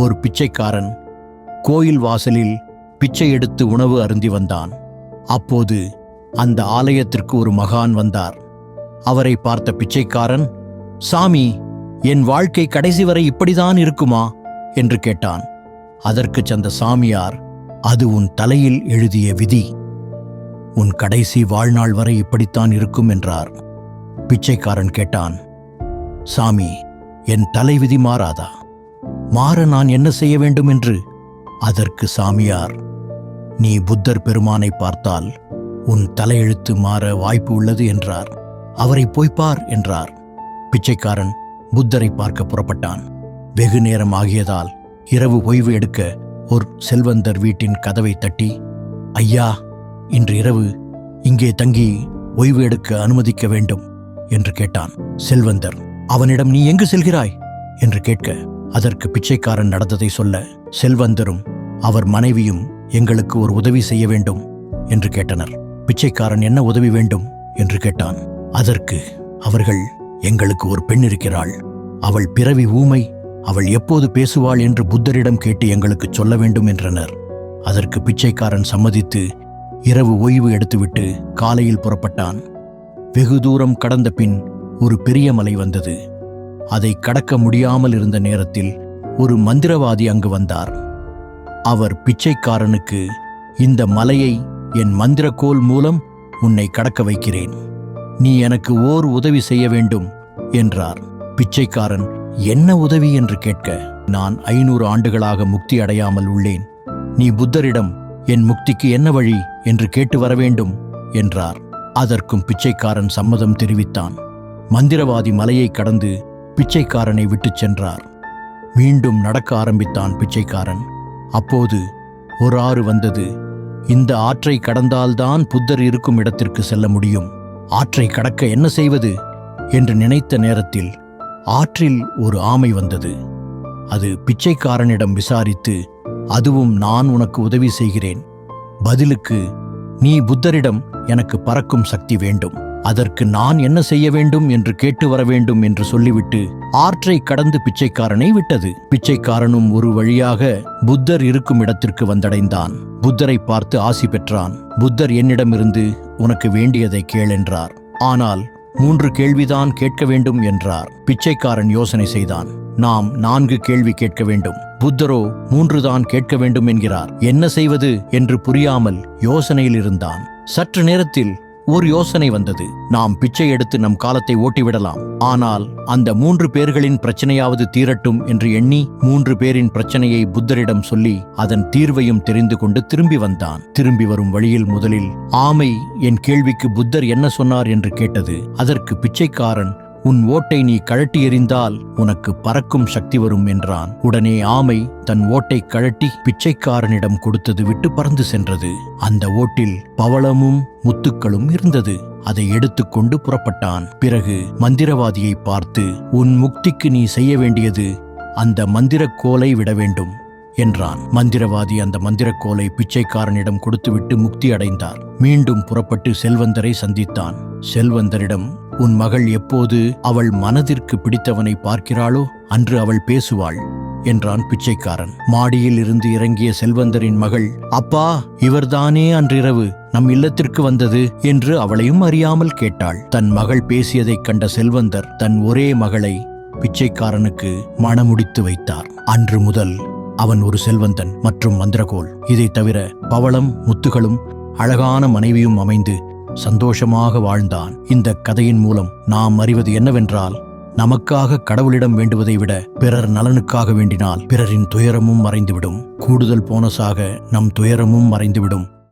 ஒரு பிச்சைக்காரன் கோயில் வாசலில் பிச்சை எடுத்து உணவு அருந்தி வந்தான். அப்போது அந்த ஆலயத்திற்கு ஒரு மகான் வந்தார். அவரை பார்த்த பிச்சைக்காரன், சாமி, என் வாழ்க்கை கடைசி வரை இப்படிதான் இருக்குமா என்று கேட்டான். அதற்கு அந்த சாமியார், அது உன் தலையில் எழுதிய விதி. உன் கடைசி வாழ்நாள் வரை இப்படித்தான் இருக்கும் என்றார். பிச்சைக்காரன் கேட்டான், சாமி, என் தலைவிதி மாறாதா? மாற நான் என்ன செய்ய வேண்டும் என்று? அதற்கு சாமியார், நீ புத்தர் பெருமானை பார்த்தால் உன் தலையெழுத்து மாற வாய்ப்பு உள்ளது என்றார். அவரை போய்ப்பார் என்றார். பிச்சைக்காரன் புத்தரை பார்க்க புறப்பட்டான். வெகு நேரம் ஆகியதால் இரவு ஓய்வு எடுக்க ஒரு செல்வந்தர் வீட்டின் கதவை தட்டி, ஐயா, இன்று இரவு இங்கே தங்கி ஓய்வு எடுக்க அனுமதிக்க வேண்டும் என்று கேட்டான். செல்வந்தர் அவனிடம், நீ எங்கு செல்கிறாய் என்று கேட்க, அதற்கு பிச்சைக்காரன் நடந்ததை சொல்ல, செல்வந்தரும் அவர் மனைவியும் எங்களுக்கு ஒரு உதவி செய்ய வேண்டும் என்று கேட்டனர். பிச்சைக்காரன் என்ன உதவி வேண்டும் என்று கேட்டான். அதற்கு அவர்கள், எங்களுக்கு ஒரு பெண் இருக்கிறாள், அவள் பிறவி ஊமை, அவள் எப்போது பேசுவாள் என்று புத்தரிடம் கேட்டு எங்களுக்கு சொல்ல வேண்டும் என்றனர். அதற்கு பிச்சைக்காரன் சம்மதித்து இரவு ஓய்வு எடுத்துவிட்டு காலையில் புறப்பட்டான். வெகு தூரம் கடந்த பின் ஒரு பெரிய மலை வந்தது. அதை கடக்க முடியாமல் இருந்த நேரத்தில் ஒரு மந்திரவாதி அங்கு வந்தார். அவர் பிச்சைக்காரனுக்கு, இந்த மலையை என் மந்திரக்கோல் மூலம் உன்னை கடக்க வைக்கிறேன், நீ எனக்கு ஓர் உதவி செய்ய வேண்டும் என்றார். பிச்சைக்காரன் என்ன உதவி என்று கேட்க, நான் 500 ஆண்டுகளாக முக்தி அடையாமல் உள்ளேன், நீ புத்தரிடம் என் முக்திக்கு என்ன வழி என்று கேட்டு வர வேண்டும் என்றார். அதற்கும் பிச்சைக்காரன் சம்மதம் தெரிவித்தான். மந்திரவாதி மலையை கடந்து பிச்சைக்காரனை விட்டுச் சென்றார். மீண்டும் நடக்க ஆரம்பித்தான் பிச்சைக்காரன். அப்போது ஒரு ஆறு வந்தது. இந்த ஆற்றை கடந்தால்தான் புத்தர் இருக்கும் இடத்திற்கு செல்ல முடியும். ஆற்றை கடக்க என்ன செய்வது என்று நினைத்த நேரத்தில் ஆற்றில் ஒரு ஆமை வந்தது. அது பிச்சைக்காரனிடம் விசாரித்து, அதுவும் நான் உனக்கு உதவி செய்கிறேன், பதிலுக்கு நீ புத்தரிடம் எனக்கு பறக்கும் சக்தி வேண்டும், அதற்கு நான் என்ன செய்ய வேண்டும் என்று கேட்டு வர வேண்டும் என்று சொல்லிவிட்டு ஆற்றை கடந்து பிச்சைக்காரனை விட்டது. பிச்சைக்காரனும் ஒரு வழியாக புத்தர் இருக்கும் இடத்திற்கு வந்தடைந்தான். புத்தரை பார்த்து ஆசி பெற்றான். புத்தர் என்னிடமிருந்து உனக்கு வேண்டியதை கேள் என்றார். ஆனால் 3 கேள்விதான் கேட்க வேண்டும் என்றார். பிச்சைக்காரன் யோசனை செய்தான். நாம் 4 கேள்வி கேட்க வேண்டும், புத்தரோ 3 தான் கேட்க வேண்டும் என்கிறார், என்ன செய்வது என்று புரியாமல் யோசனையில் இருந்தான். சற்று நேரத்தில் ஒரு யோசனை வந்தது. நாம் பிச்சை எடுத்து நம் காலத்தை ஓட்டிவிடலாம். ஆனால் அந்த 3 பேர்களின் பிரச்சனையாவது தீரட்டும் என்று எண்ணி 3 பேரின் பிரச்சனையை புத்தரிடம் சொல்லி அதன் தீர்வையும் தெரிந்து கொண்டு திரும்பி வந்தான். திரும்பி வரும் வழியில் முதலில் ஆமை என் கேள்விக்கு புத்தர் என்ன சொன்னார் என்று கேட்டது. அதற்கு பிச்சைக்காரன், உன் ஓட்டை நீ கழட்டி எறிந்தால் உனக்கு பறக்கும் சக்தி வரும் என்றான். உடனே ஆமை தன் ஓட்டை கழட்டி பிச்சைக்காரனிடம் கொடுத்தது விட்டு பறந்து சென்றது. அந்த ஓட்டில் பவளமும் முத்துக்களும் இருந்தது. அதை எடுத்துக்கொண்டு புறப்பட்டான். பிறகு மந்திரவாதியை பார்த்து, உன் முக்திக்கு நீ செய்ய வேண்டியது அந்த மந்திரக்கோலை விட வேண்டும் என்றான். மந்திரவாதி அந்த மந்திரக்கோலை பிச்சைக்காரனிடம் கொடுத்துவிட்டு முக்தி அடைந்தார். மீண்டும் புறப்பட்டு செல்வந்தரை சந்தித்தான். செல்வந்தரிடம், உன் மகள் எப்போது அவள் மனதிற்கு பிடித்தவனை பார்க்கிறாளோ அன்று அவள் பேசுவாள் என்றான் பிச்சைக்காரன். மாடியில் இருந்து இறங்கிய செல்வந்தரின் மகள், அப்பா, இவர்தானே அன்றிரவு நம் இல்லத்திற்கு வந்தது என்று அவளையும் அறியாமல் கேட்டாள். தன் மகள் பேசியதைக் கண்ட செல்வந்தர் தன் ஒரே மகளை பிச்சைக்காரனுக்கு மணமுடித்து வைத்தார். அன்று முதல் அவன் ஒரு செல்வந்தன் மற்றும் மந்திரகோல், இதை தவிர பவளம், முத்துகளும் அழகான மனைவியும் அமைந்து சந்தோஷமாக வாழ்ந்தான். இந்த கதையின் மூலம் நாம் அறிவது என்னவென்றால், நமக்காக கடவுளிடம் வேண்டுவதை விட பிறர் நலனுக்காக வேண்டினால் பிறரின் துயரமும் மறைந்துவிடும். கூடுதல் போனஸாக நம் துயரமும் மறைந்துவிடும்.